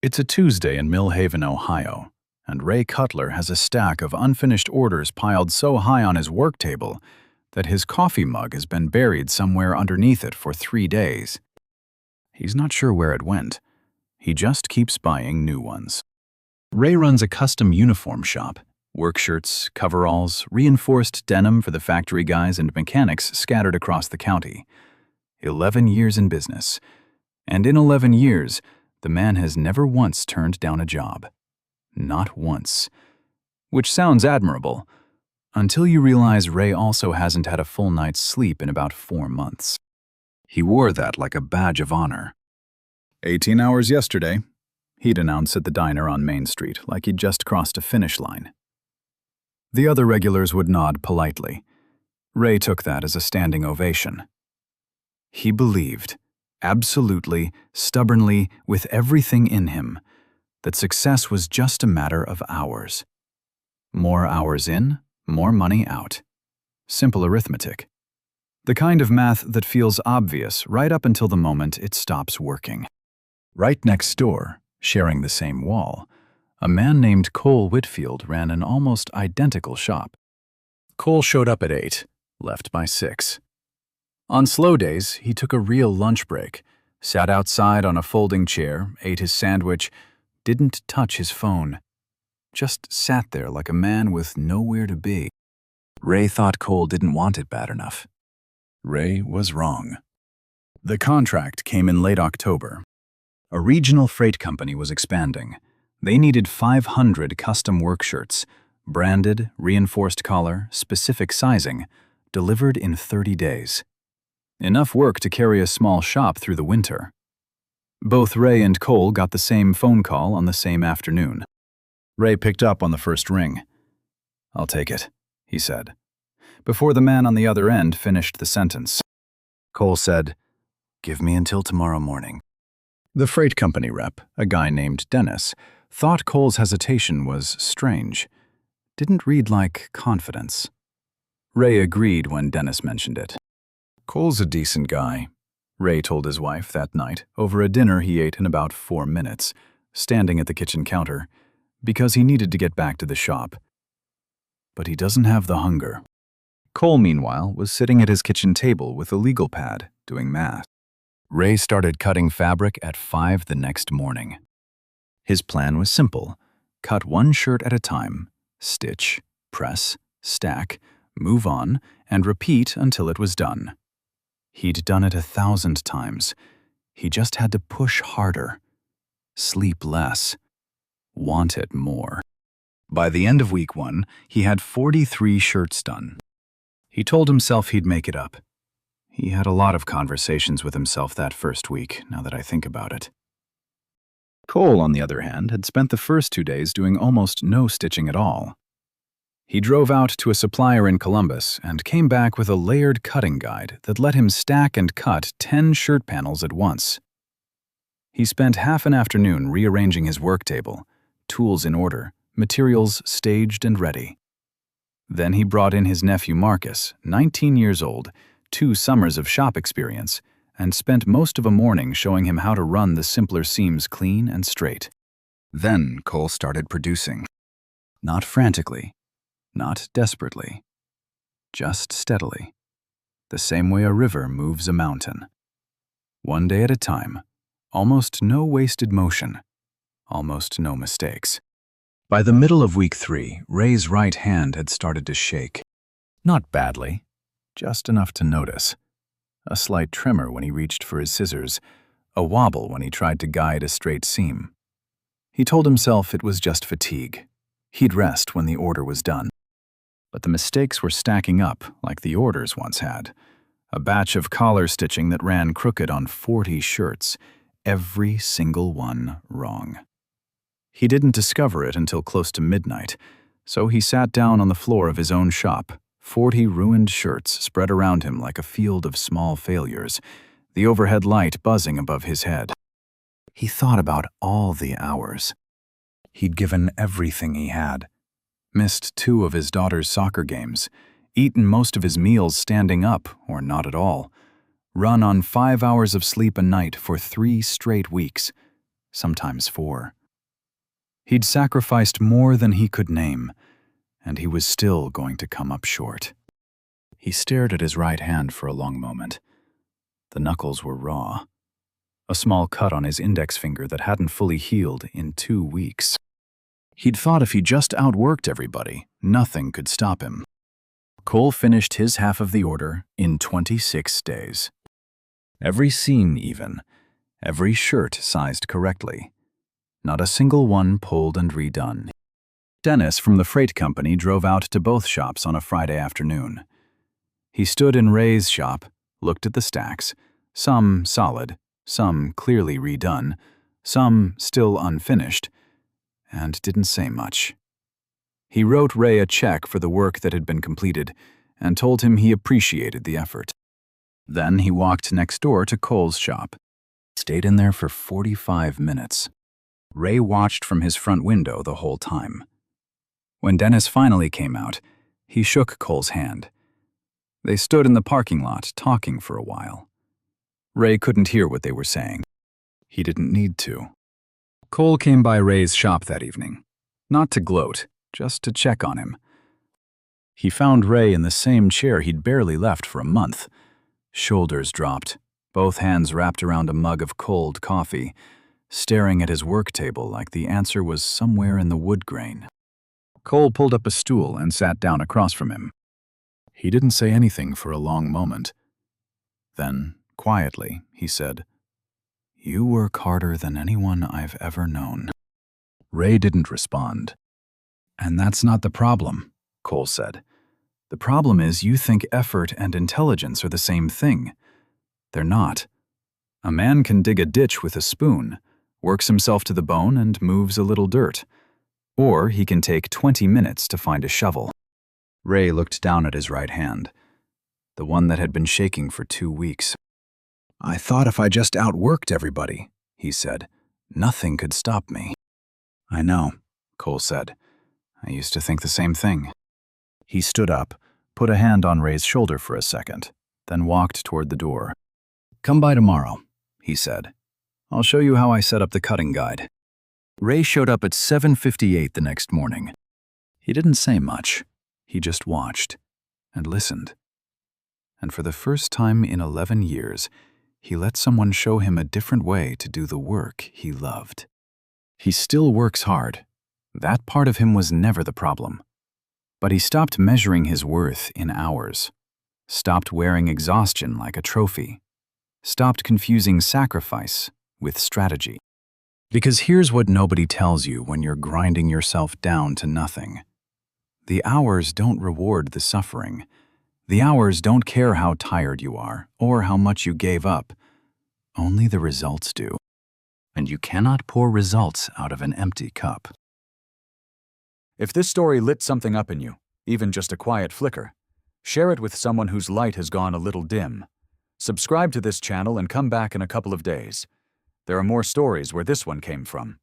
It's a Tuesday in Mill Haven, Ohio, and Ray Cutler has a stack of unfinished orders piled so high on his work table that his coffee mug has been buried somewhere underneath it for 3 days. He's not sure where it went. He just keeps buying new ones. Ray runs a custom uniform shop. Work shirts, coveralls, reinforced denim for the factory guys and mechanics scattered across the county. 11 years in business. And in 11 years, the man has never once turned down a job. Not once. Which sounds admirable, until you realize Ray also hasn't had a full night's sleep in about 4 months. He wore that like a badge of honor. 18 hours yesterday, he'd announce at the diner on Main Street like he'd just crossed a finish line. The other regulars would nod politely. Ray took that as a standing ovation. He believed, absolutely, stubbornly, with everything in him, that success was just a matter of hours. More hours in, more money out. Simple arithmetic. The kind of math that feels obvious right up until the moment it stops working. Right next door, sharing the same wall, a man named Cole Whitfield ran an almost identical shop. Cole showed up at 8, left by 6. On slow days, he took a real lunch break, sat outside on a folding chair, ate his sandwich, didn't touch his phone. Just sat there like a man with nowhere to be. Ray thought Cole didn't want it bad enough. Ray was wrong. The contract came in late October. A regional freight company was expanding. They needed 500 custom work shirts, branded, reinforced collar, specific sizing, delivered in 30 days. Enough work to carry a small shop through the winter. Both Ray and Cole got the same phone call on the same afternoon. Ray picked up on the first ring. "I'll take it," he said, before the man on the other end finished the sentence. Cole said, "Give me until tomorrow morning." The freight company rep, a guy named Dennis, thought Cole's hesitation was strange. Didn't read like confidence. Ray agreed when Dennis mentioned it. "Cole's a decent guy," Ray told his wife that night over a dinner he ate in about 4 minutes, standing at the kitchen counter, because he needed to get back to the shop. "But he doesn't have the hunger." Cole, meanwhile, was sitting at his kitchen table with a legal pad, doing math. Ray started cutting fabric at 5 the next morning. His plan was simple: cut one shirt at a time, stitch, press, stack, move on, and repeat until it was done. He'd done it 1,000 times. He just had to push harder, sleep less, want it more. By the end of week 1, he had 43 shirts done. He told himself he'd make it up. He had a lot of conversations with himself that first week, now that I think about it. Cole, on the other hand, had spent the first 2 days doing almost no stitching at all. He drove out to a supplier in Columbus and came back with a layered cutting guide that let him stack and cut 10 shirt panels at once. He spent half an afternoon rearranging his work table, tools in order, materials staged and ready. Then he brought in his nephew Marcus, 19 years old, 2 summers of shop experience, and spent most of a morning showing him how to run the simpler seams clean and straight. Then Cole started producing. Not frantically, not desperately, just steadily, the same way a river moves a mountain. One day at a time, almost no wasted motion, almost no mistakes. By the middle of week 3, Ray's right hand had started to shake. Not badly, just enough to notice. A slight tremor when he reached for his scissors, a wobble when he tried to guide a straight seam. He told himself it was just fatigue. He'd rest when the order was done. But the mistakes were stacking up like the orders once had. A batch of collar stitching that ran crooked on 40 shirts, every single one wrong. He didn't discover it until close to midnight, so he sat down on the floor of his own shop, 40 ruined shirts spread around him like a field of small failures, the overhead light buzzing above his head. He thought about all the hours. He'd given everything he had, missed 2 of his daughter's soccer games, eaten most of his meals standing up or not at all, run on 5 hours of sleep a night for 3 straight weeks, sometimes 4. He'd sacrificed more than he could name, and he was still going to come up short. He stared at his right hand for a long moment. The knuckles were raw. A small cut on his index finger that hadn't fully healed in 2 weeks. He'd thought if he just outworked everybody, nothing could stop him. Cole finished his half of the order in 26 days. Every seam even, every shirt sized correctly. Not a single one pulled and redone. Dennis from the freight company drove out to both shops on a Friday afternoon. He stood in Ray's shop, looked at the stacks, some solid, some clearly redone, some still unfinished, and didn't say much. He wrote Ray a check for the work that had been completed and told him he appreciated the effort. Then he walked next door to Cole's shop. Stayed in there for 45 minutes. Ray watched from his front window the whole time. When Dennis finally came out, he shook Cole's hand. They stood in the parking lot talking for a while. Ray couldn't hear what they were saying. He didn't need to. Cole came by Ray's shop that evening, not to gloat, just to check on him. He found Ray in the same chair he'd barely left for a month. Shoulders dropped, both hands wrapped around a mug of cold coffee, staring at his work table like the answer was somewhere in the wood grain. Cole pulled up a stool and sat down across from him. He didn't say anything for a long moment. Then, quietly, he said, "You work harder than anyone I've ever known." Ray didn't respond. "And that's not the problem," Cole said. "The problem is you think effort and intelligence are the same thing. They're not. A man can dig a ditch with a spoon, works himself to the bone and moves a little dirt. Or he can take 20 minutes to find a shovel." Ray looked down at his right hand, the one that had been shaking for 2 weeks. "I thought if I just outworked everybody," he said, "nothing could stop me." "I know," Cole said. "I used to think the same thing." He stood up, put a hand on Ray's shoulder for a second, then walked toward the door. "Come by tomorrow," he said. "I'll show you how I set up the cutting guide." Ray showed up at 7:58 the next morning. He didn't say much. He just watched and listened. And for the first time in 11 years, he let someone show him a different way to do the work he loved. He still works hard. That part of him was never the problem. But he stopped measuring his worth in hours, stopped wearing exhaustion like a trophy, stopped confusing sacrifice with strategy. Because here's what nobody tells you when you're grinding yourself down to nothing. The hours don't reward the suffering. The hours don't care how tired you are or how much you gave up. Only the results do. And you cannot pour results out of an empty cup. If this story lit something up in you, even just a quiet flicker, share it with someone whose light has gone a little dim. Subscribe to this channel and come back in a couple of days. There are more stories where this one came from.